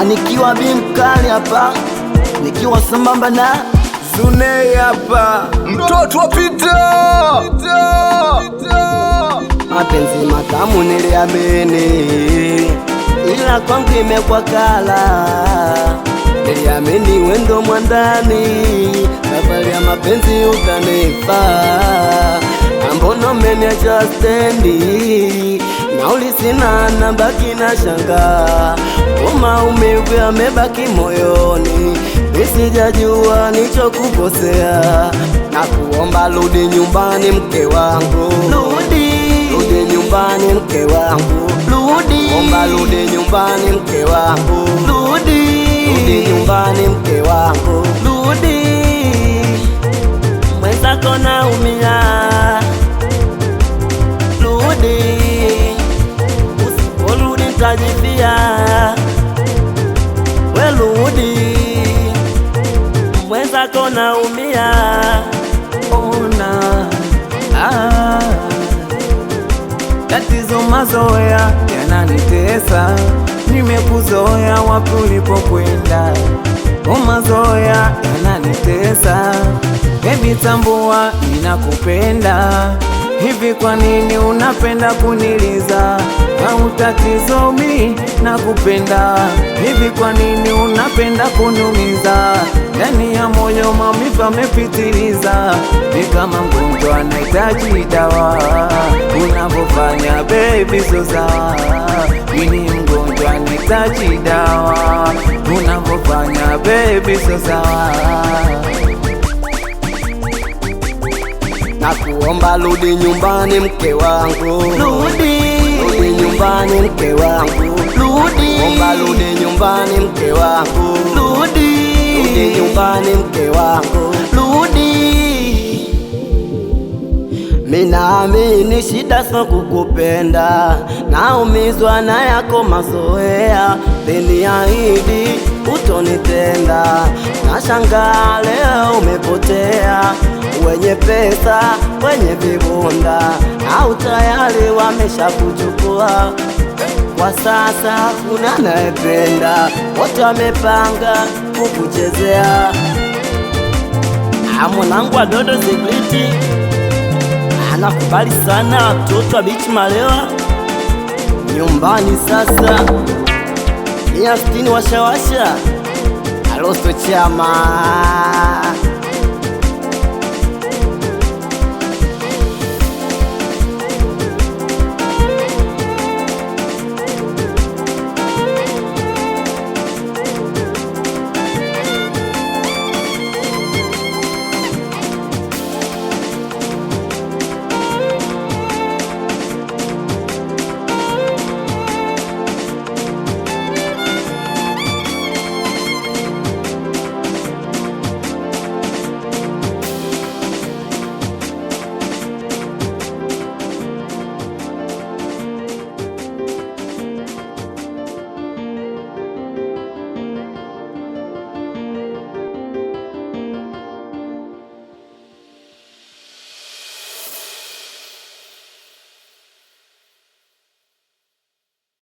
nikiwa bimkali hapa, nikiwa sambamba na Zunei hapa, mtoto wa Peter. mapenzi matamu niliamini, ila kwangu imekuwa kala. Niliamini wendo mwandani, safari ya mapenzi ukanifa. Ambono umeniacha stendi, nauli sina nabaki na shanga. Maumivu yamebaki moyoni, nisijajua nichokukosea. Nakuomba rudi nyumbani mke wangu, rudi nyumbani mke wangu, omba rudi nyumbani mke wangu, rudi nyumbani mke wangu, mwenzako naumia, rudi, usiporudi nitajifia. We rudi, mwenzako naumia, ona tatizo mazoea yananitesa, nimekuzoea wapi ulipokwenda. Mazoea yananitesa, baby tambua ninakupenda. Hivi kwa nini unapenda kuniliza? Au tatizo mi nakupenda? Hivi kwa nini unapenda kuniumiza? Ndani ya moyo mami pamepitiliza, ni kama mgonjwa anahitaji dawa. Unavyofanya baby so sawa, mimi mgonjwa anahitaji dawa. Unavyofanya baby so sawa. Nakuomba rudi nyumbani mke wangu, rudi nyumbani mke wangu, omba rudi nyumbani mke wangu, rudi nyumbani mke wangu, Minaamini shida so kukupenda, naumizwa na yako mazoea. Beniahidi utonitenda, nashangaa leo umepotea. Wenye pesa, wenye vibunda, au tayari wamesha kuchukua. Kwa sasa kuna naependa, wote wamepanga kukuchezea. Mwanangu wa Dodo Zegliti anakubali sana, mtoto wa Biti Malewa nyumbani sasa. 160 washawasha Aloso Chama.